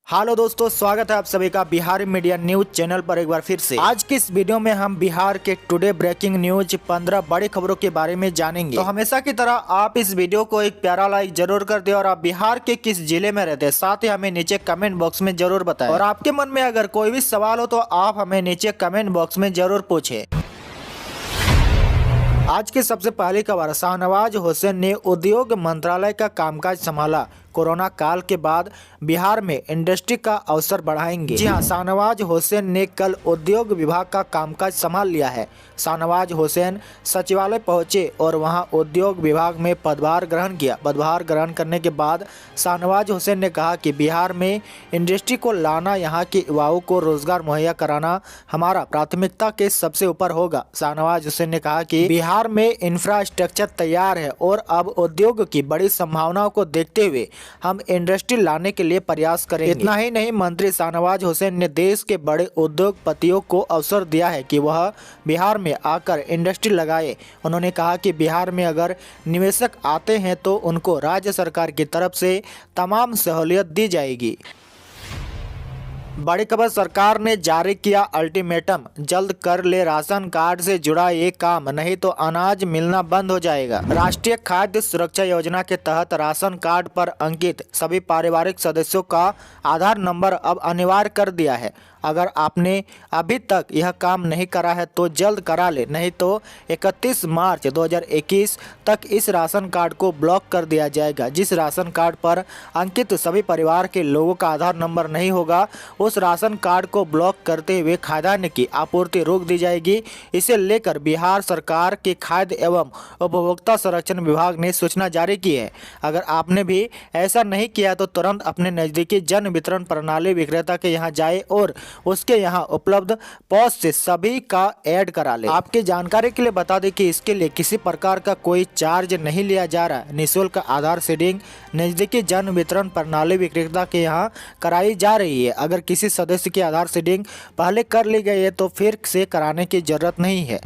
Hello दोस्तों, स्वागत है आप सभी का बिहारी मीडिया न्यूज चैनल पर एक बार फिर से। आज की इस वीडियो में हम बिहार के टुडे ब्रेकिंग न्यूज 15 बड़ी खबरों के बारे में जानेंगे। तो हमेशा की तरह आप इस वीडियो को एक प्यारा लाइक जरूर कर दे और आप बिहार के किस जिले में रहते हैं साथ ही हमें नीचे कमेंट बॉक्स में जरूर बताएं। और आपके मन में अगर कोई भी सवाल हो तो आप हमें नीचे कमेंट बॉक्स में जरूर पूछे। आज की सबसे पहली खबर, शाहनवाज हुसैन ने उद्योग मंत्रालय का कामकाज संभाला। कोरोना काल के बाद बिहार में इंडस्ट्री का अवसर बढ़ाएंगे। जी हां, शाहनवाज हुसैन ने कल उद्योग विभाग का कामकाज संभाल लिया है। शाहनवाज हुसैन सचिवालय पहुंचे और वहां उद्योग विभाग में पदभार ग्रहण किया। पदभार ग्रहण करने के बाद शाहनवाज हुसैन ने कहा कि बिहार में इंडस्ट्री को लाना, यहां के युवाओं को रोजगार मुहैया कराना हमारा प्राथमिकता के सबसे ऊपर होगा। शाहनवाज हुसैन ने कहा कि बिहार में इंफ्रास्ट्रक्चर तैयार है और अब उद्योग की बड़ी संभावनाओं को देखते हुए हम इंडस्ट्री लाने के लिए प्रयास करेंगे। इतना ही नहीं, मंत्री शाहनवाज हुसैन ने देश के बड़े उद्योगपतियों को अवसर दिया है कि वह बिहार में आकर इंडस्ट्री लगाए। उन्होंने कहा कि बिहार में अगर निवेशक आते हैं तो उनको राज्य सरकार की तरफ से तमाम सहूलियत दी जाएगी। बड़ी खबर, सरकार ने जारी किया अल्टीमेटम, जल्द कर ले राशन कार्ड से जुड़ा ये काम, नहीं तो अनाज मिलना बंद हो जाएगा। राष्ट्रीय खाद्य सुरक्षा योजना के तहत राशन कार्ड पर अंकित सभी पारिवारिक सदस्यों का आधार नंबर अब अनिवार्य कर दिया है। अगर आपने अभी तक यह काम नहीं करा है तो जल्द करा ले, नहीं तो 31 मार्च 2021 तक इस राशन कार्ड को ब्लॉक कर दिया जाएगा। जिस राशन कार्ड पर अंकित सभी परिवार के लोगों का आधार नंबर नहीं होगा, उस राशन कार्ड को ब्लॉक करते हुए खाद्यान्न की आपूर्ति रोक दी जाएगी। इसे लेकर बिहार सरकार के खाद्य एवं उपभोक्ता संरक्षण विभाग ने सूचना जारी की है। अगर आपने भी ऐसा नहीं किया तो तुरंत अपने नज़दीकी जन वितरण प्रणाली विक्रेता के यहाँ जाए और उसके यहाँ उपलब्ध पॉस से सभी का ऐड करा ले। आपकी जानकारी के लिए बता दें कि इसके लिए किसी प्रकार का कोई चार्ज नहीं लिया जा रहा है। निःशुल्क आधार सीडिंग नज़दीकी जन वितरण प्रणाली विक्रेता के यहाँ कराई जा रही है। अगर किसी सदस्य की आधार सीडिंग पहले कर ली गई है तो फिर से कराने की जरूरत नहीं है।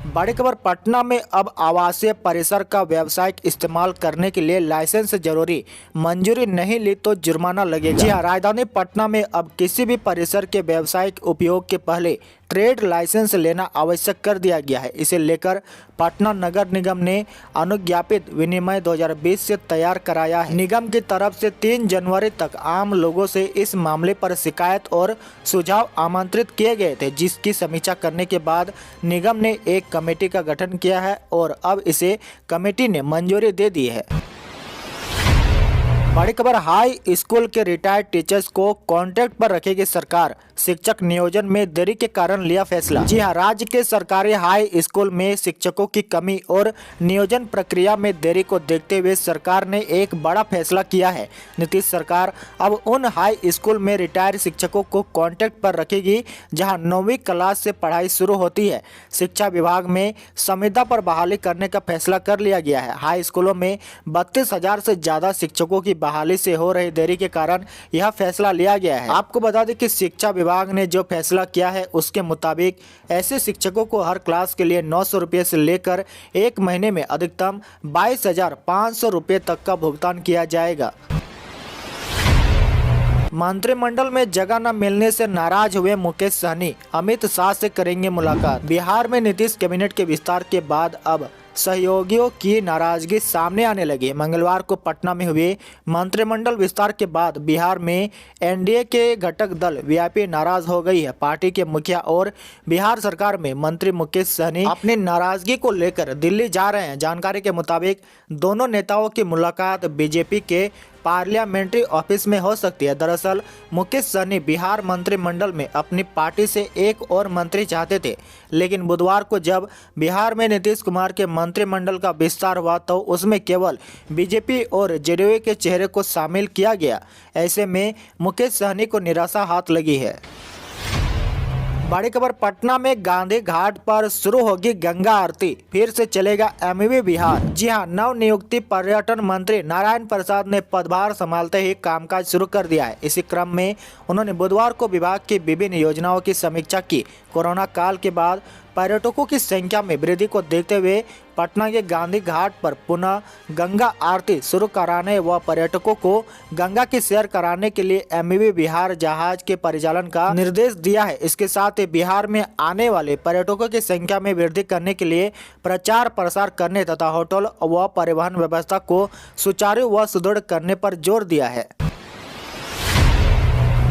बड़ी खबर, पटना में अब आवासीय परिसर का व्यावसायिक इस्तेमाल करने के लिए लाइसेंस जरूरी, मंजूरी नहीं ली तो जुर्माना लगेगा। जी हां, राजधानी पटना में अब किसी भी परिसर के व्यावसायिक उपयोग के पहले ट्रेड लाइसेंस लेना आवश्यक कर दिया गया है। इसे लेकर पटना नगर निगम ने अनुज्ञापित विनिमय 2020 से तैयार कराया है। निगम की तरफ से 3 जनवरी तक आम लोगों से इस मामले पर शिकायत और सुझाव आमंत्रित किए गए थे, जिसकी समीक्षा करने के बाद निगम ने एक कमेटी का गठन किया है और अब इसे कमेटी ने मंजूरी दे दी है। बड़ी खबर, हाई स्कूल के रिटायर्ड टीचर्स को कॉन्ट्रैक्ट पर रखेगी सरकार, शिक्षक नियोजन में देरी के कारण लिया फैसला। जी हां, राज्य के सरकारी हाई स्कूल में शिक्षकों की कमी और नियोजन प्रक्रिया में देरी को देखते हुए सरकार ने एक बड़ा फैसला किया है। नीतीश सरकार अब उन हाई स्कूल में रिटायर्ड शिक्षकों को कॉन्ट्रैक्ट पर रखेगी जहां 9वीं क्लास से पढ़ाई शुरू होती है। शिक्षा विभाग में संविदा पर बहाली करने का फैसला कर लिया गया है। हाई स्कूलों में 32,000 से ज्यादा शिक्षकों की बहाली से हो रही देरी के कारण यह फैसला लिया गया है। आपको बता दें कि शिक्षा विभाग ने जो फैसला किया है उसके मुताबिक ऐसे शिक्षकों को हर क्लास के लिए 900 रुपये से लेकर एक महीने में अधिकतम 22,500 रुपये तक का भुगतान किया जाएगा। मंत्रिमंडल में जगह न मिलने से नाराज हुए मुकेश सहनी, अमित शाह से करेंगे मुलाकात। बिहार में नीतीश कैबिनेट के विस्तार के बाद अब सहयोगियों की नाराजगी सामने आने लगी। मंगलवार को पटना में हुए मंत्रिमंडल विस्तार के बाद बिहार में एनडीए के घटक दल वीआईपी नाराज हो गई है। पार्टी के मुखिया और बिहार सरकार में मंत्री मुकेश सहनी अपनी नाराजगी को लेकर दिल्ली जा रहे हैं। जानकारी के मुताबिक दोनों नेताओं की मुलाकात बीजेपी के पार्लियामेंट्री ऑफिस में हो सकती है। दरअसल मुकेश सहनी बिहार मंत्रिमंडल में अपनी पार्टी से एक और मंत्री चाहते थे, लेकिन बुधवार को जब बिहार में नीतीश कुमार के मंत्रिमंडल का विस्तार हुआ तो उसमें केवल बीजेपी और जेडीयू के चेहरे को शामिल किया गया। ऐसे में मुकेश सहनी को निराशा हाथ लगी है। बड़ी खबर, पटना में गांधी घाट पर शुरू होगी गंगा आरती, फिर से चलेगा एमवी बिहार। जी हां, नवनियुक्त पर्यटन मंत्री नारायण प्रसाद ने पदभार संभालते ही कामकाज शुरू कर दिया है। इसी क्रम में उन्होंने बुधवार को विभाग की विभिन्न योजनाओं की समीक्षा की। कोरोना काल के बाद पर्यटकों की संख्या में वृद्धि को देखते हुए पटना के गांधी घाट पर पुनः गंगा आरती शुरू कराने व पर्यटकों को गंगा की सैर कराने के लिए एमवी विहार जहाज के परिचालन का निर्देश दिया है। इसके साथ ही बिहार में आने वाले पर्यटकों की संख्या में वृद्धि करने के लिए प्रचार प्रसार करने तथा होटल व परिवहन व्यवस्था को सुचारू व सुदृढ़ करने पर जोर दिया है।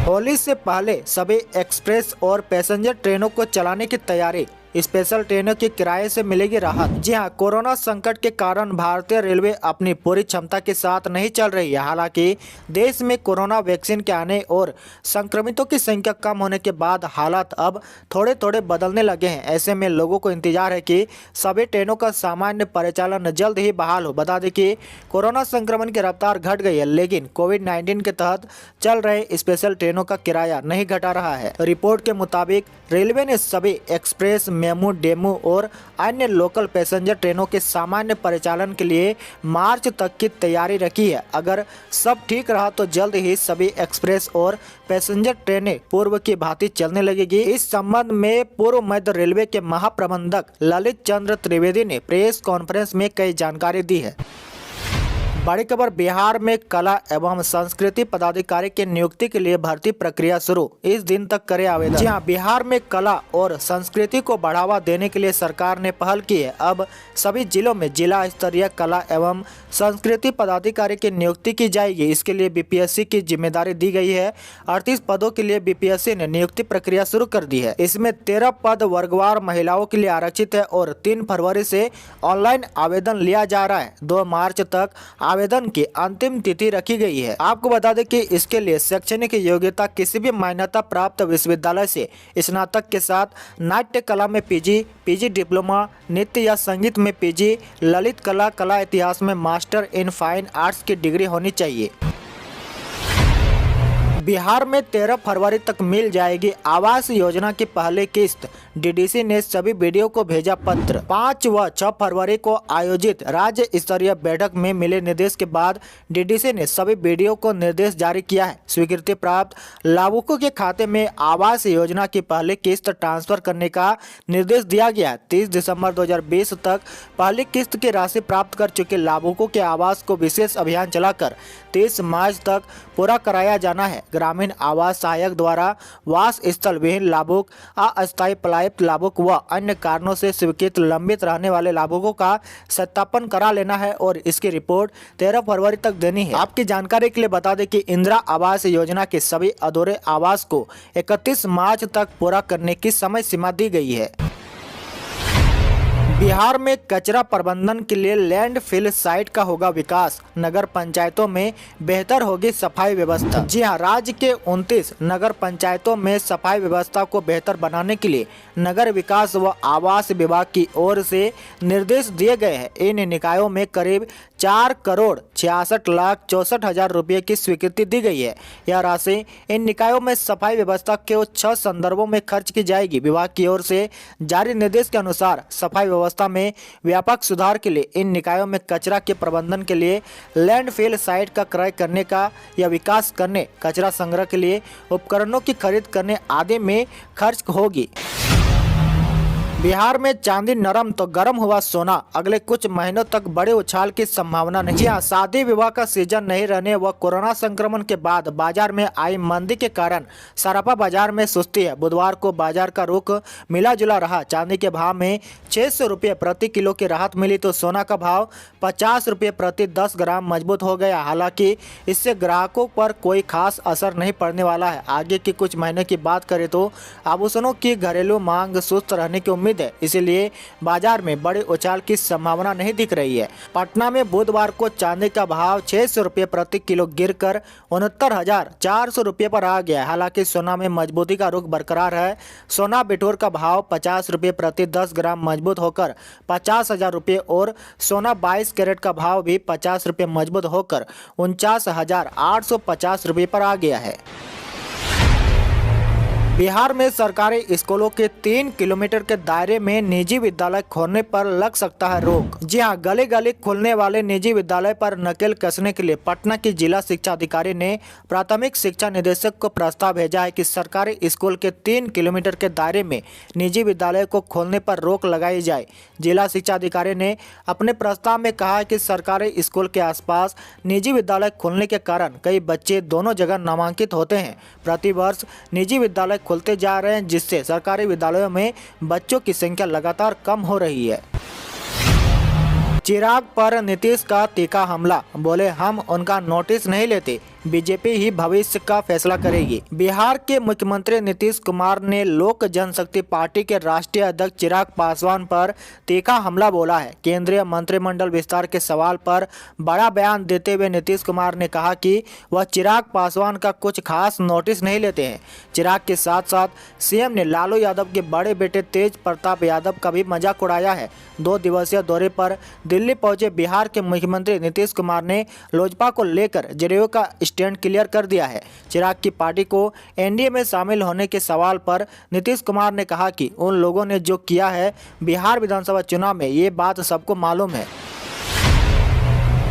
होली से पहले सभी एक्सप्रेस और पैसेंजर ट्रेनों को चलाने की तैयारी। स्पेशल ट्रेनों के किराए से मिलेगी राहत। जी हां, कोरोना संकट के कारण भारतीय रेलवे अपनी पूरी क्षमता के साथ नहीं चल रही है। हालांकि देश में कोरोना वैक्सीन के आने और संक्रमितों की संख्या कम होने के बाद हालात अब थोड़े थोड़े बदलने लगे हैं। ऐसे में लोगों को इंतजार है कि सभी ट्रेनों का सामान्य परिचालन जल्द ही बहाल हो। बता दें कि कोरोना संक्रमण की रफ्तार घट गई है, लेकिन कोविड-19 के तहत चल रहे स्पेशल ट्रेनों का किराया नहीं घटा रहा है। रिपोर्ट के मुताबिक रेलवे ने सभी एक्सप्रेस, मेमू, डेमू और अन्य लोकल पैसेंजर ट्रेनों के सामान्य परिचालन के लिए मार्च तक की तैयारी रखी है। अगर सब ठीक रहा तो जल्द ही सभी एक्सप्रेस और पैसेंजर ट्रेनें पूर्व की भांति चलने लगेगी। इस संबंध में पूर्व मध्य रेलवे के महाप्रबंधक ललित चंद्र त्रिवेदी ने प्रेस कॉन्फ्रेंस में कई जानकारी दी है। बड़ी खबर, बिहार में कला एवं संस्कृति पदाधिकारी की नियुक्ति के लिए भर्ती प्रक्रिया शुरू। इस दिन तक करे आवेदन। जी हां, बिहार में कला और संस्कृति को बढ़ावा देने के लिए सरकार ने पहल की है। अब सभी जिलों में जिला स्तरीय कला एवं संस्कृति पदाधिकारी की नियुक्ति की जाएगी। इसके लिए बीपीएससी की जिम्मेदारी दी गई है। 38 पदों के लिए बीपीएससी ने नियुक्ति प्रक्रिया शुरू कर दी है। इसमें 13 पद वर्गवार महिलाओं के लिए आरक्षित है और 3 फरवरी से ऑनलाइन आवेदन लिया जा रहा है। 2 मार्च तक आवेदन की अंतिम तिथि रखी गई है। आपको बता दें कि इसके लिए शैक्षणिक योग्यता किसी भी मान्यता प्राप्त विश्वविद्यालय से स्नातक के साथ नाट्य कला में पीजी डिप्लोमा, नृत्य या संगीत में पीजी, ललित कला, कला इतिहास में मास्टर इन फाइन आर्ट्स की डिग्री होनी चाहिए। बिहार में 13 फरवरी तक मिल जाएगी आवास योजना की पहली किस्त। डीडीसी ने सभी बीडीओ को भेजा पत्र। 5 व 6 फरवरी को आयोजित राज्य स्तरीय बैठक में मिले निर्देश के बाद डीडीसी ने सभी बीडीओ को निर्देश जारी किया है। स्वीकृति प्राप्त लाभुकों के खाते में आवास योजना की पहली किस्त ट्रांसफर करने का निर्देश दिया गया है। 30 दिसंबर 2020 तक पहली किस्त की राशि प्राप्त कर चुके लाभुकों के आवास को विशेष अभियान चलाकर 30 मार्च तक पूरा कराया जाना है। ग्रामीण आवास सहायक द्वारा वास स्थल विहीन लाभुक, अस्थायी पलायित लाभुक व अन्य कारणों से स्वीकृत लंबित रहने वाले लाभुकों का सत्यापन करा लेना है और इसकी रिपोर्ट 13 फरवरी तक देनी है। आपकी जानकारी के लिए बता दें कि इंदिरा आवास योजना के सभी अधूरे आवास को 31 मार्च तक पूरा करने की समय सीमा दी गई है। बिहार में कचरा प्रबंधन के लिए लैंडफिल साइट का होगा विकास। नगर पंचायतों में बेहतर होगी सफाई व्यवस्था। जी हां, राज्य के 29 नगर पंचायतों में सफाई व्यवस्था को बेहतर बनाने के लिए नगर विकास व आवास विभाग की ओर से निर्देश दिए गए हैं। इन निकायों में करीब 4,66,64,000 रुपये की स्वीकृति दी गई है। यह राशि इन निकायों में सफाई व्यवस्था के 6 संदर्भों में खर्च की जाएगी। विभाग की ओर से जारी निर्देश के अनुसार सफाई व्यवस्था में व्यापक सुधार के लिए इन निकायों में कचरा के प्रबंधन के लिए लैंडफिल साइट का क्रय करने का या विकास करने, कचरा संग्रह के लिए उपकरणों की खरीद करने आदि में खर्च होगी। बिहार में चांदी नरम तो गर्म हुआ सोना। अगले कुछ महीनों तक बड़े उछाल की संभावना नहीं। जी हां, शादी विवाह का सीजन नहीं रहने व कोरोना संक्रमण के बाद बाजार में आई मंदी के कारण सराफा बाजार में सुस्ती है। बुधवार को बाजार का रुख मिला जुला रहा। चांदी के भाव में 600 रुपये प्रति किलो की राहत मिली तो सोना का भाव 50 रुपये प्रति 10 ग्राम मजबूत हो गया। हालांकि इससे ग्राहकों पर कोई खास असर नहीं पड़ने वाला है। आगे की कुछ महीने की बात करें तो आभूषणों की घरेलू मांग सुस्त रहने की उम्मीद है, इसलिए बाजार में बड़े उछाल की संभावना नहीं दिख रही है। पटना में बुधवार को चांदी का भाव 600 रुपये प्रति किलो गिरकर 69,400 रुपये पर आ गया। हालांकि सोना में मजबूती का रुख बरकरार है। सोना बिटोर का भाव 50 रुपये प्रति 10 ग्राम मजबूत होकर 50,000 रुपये और सोना 22 कैरेट का भाव भी 50 रुपये मजबूत होकर 49,850 रुपये पर आ गया है। बिहार में सरकारी स्कूलों के 3 किलोमीटर के दायरे में निजी विद्यालय खोलने पर लग सकता है रोक। जी हां, गली गली खुलने वाले निजी विद्यालय पर नकेल कसने के लिए पटना की जिला शिक्षा अधिकारी ने प्राथमिक शिक्षा निदेशक को प्रस्ताव भेजा है कि सरकारी स्कूल के 3 किलोमीटर के दायरे में निजी विद्यालय को खोलने पर रोक लगाई जाए। जिला शिक्षा अधिकारी ने अपने प्रस्ताव में कहा है कि सरकारी स्कूल के आसपास निजी विद्यालय खोलने के कारण कई बच्चे दोनों जगह नामांकित होते हैं। प्रतिवर्ष निजी विद्यालय खुलते जा रहे हैं, जिससे सरकारी विद्यालयों में बच्चों की संख्या लगातार कम हो रही है। चिराग पर नीतीश का तीखा हमला, बोले हम उनका नोटिस नहीं लेते, बीजेपी ही भविष्य का फैसला करेगी। बिहार के मुख्यमंत्री नीतीश कुमार ने लोक जनशक्ति पार्टी के राष्ट्रीय अध्यक्ष चिराग पासवान पर तीखा हमला बोला है। केंद्रीय मंत्रिमंडल विस्तार के सवाल पर बड़ा बयान देते हुए नीतीश कुमार ने कहा कि वह चिराग पासवान का कुछ खास नोटिस नहीं लेते हैं। चिराग के साथ साथ सीएम ने लालू यादव के बड़े बेटे तेज प्रताप यादव का भी मजाक उड़ाया है। 2 दिवसीय दौरे पर दिल्ली पहुंचे बिहार के मुख्यमंत्री नीतीश कुमार ने लोजपा को लेकर जदयू का स्टैंड क्लियर कर दिया है। चिराग की पार्टी को एनडीए में शामिल होने के सवाल पर नीतीश कुमार ने कहा कि उन लोगों ने जो किया है बिहार विधानसभा चुनाव में, ये बात सबको मालूम है।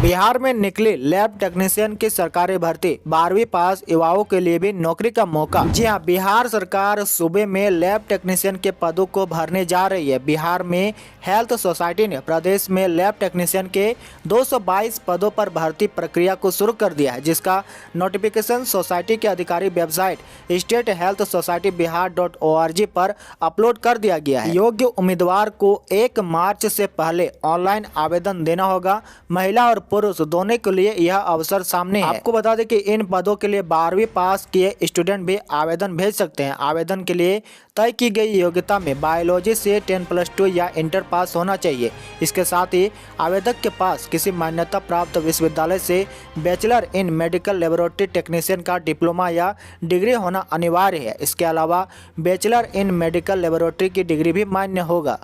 बिहार में निकली लैब टेक्नीशियन की सरकारी भर्ती, 12वीं पास युवाओं के लिए भी नौकरी का मौका। जी हां, बिहार सरकार सूबे में लैब टेक्नीशियन के पदों को भरने जा रही है। बिहार में हेल्थ सोसाइटी ने प्रदेश में लैब टेक्नीशियन के 222 पदों पर भर्ती प्रक्रिया को शुरू कर दिया है, जिसका नोटिफिकेशन सोसाइटी के आधिकारिक वेबसाइट statehealthsocietyBihar.org पर अपलोड कर दिया गया है। योग्य उम्मीदवार को 1 मार्च से पहले ऑनलाइन आवेदन देना होगा। महिला और पुरुष दोनों के लिए यह अवसर सामने है। आपको बता दें कि इन पदों के लिए 12वीं पास किए स्टूडेंट भी आवेदन भेज सकते हैं। आवेदन के लिए तय की गई योग्यता में बायोलॉजी से 10+2 या इंटर पास होना चाहिए। इसके साथ ही आवेदक के पास किसी मान्यता प्राप्त विश्वविद्यालय से bachelor in medical laboratory technician का डिप्लोमा या डिग्री होना अनिवार्य है। इसके अलावा बैचलर इन मेडिकल लेबोरेटरी की डिग्री भी मान्य होगा।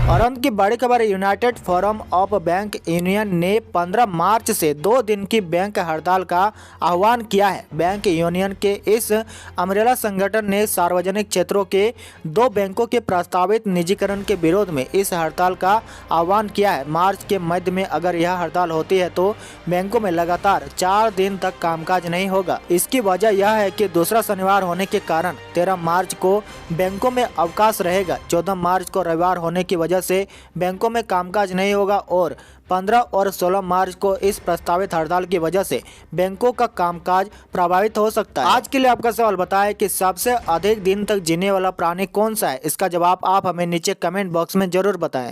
और अंत की बड़ी खबर, United forum of bank union ने 15 मार्च से 2 दिन की बैंक हड़ताल का आह्वान किया है। बैंक यूनियन के इस अमरेला संगठन ने सार्वजनिक क्षेत्रों के 2 बैंकों के प्रस्तावित निजीकरण के विरोध में इस हड़ताल का आह्वान किया है। मार्च के मध्य में अगर यह हड़ताल होती है तो बैंकों में लगातार 4 दिन तक कामकाज नहीं होगा। इसकी वजह यह है कि दूसरा शनिवार होने के कारण 13 मार्च को बैंकों में अवकाश रहेगा। 14 मार्च को रविवार होने की वजह से बैंकों में कामकाज नहीं होगा और 15 और 16 मार्च को इस प्रस्तावित हड़ताल की वजह से बैंकों का कामकाज प्रभावित हो सकता है। आज के लिए आपका सवाल बताएं कि सबसे अधिक दिन तक जीने वाला प्राणी कौन सा है। इसका जवाब आप हमें नीचे कमेंट बॉक्स में जरूर बताएं।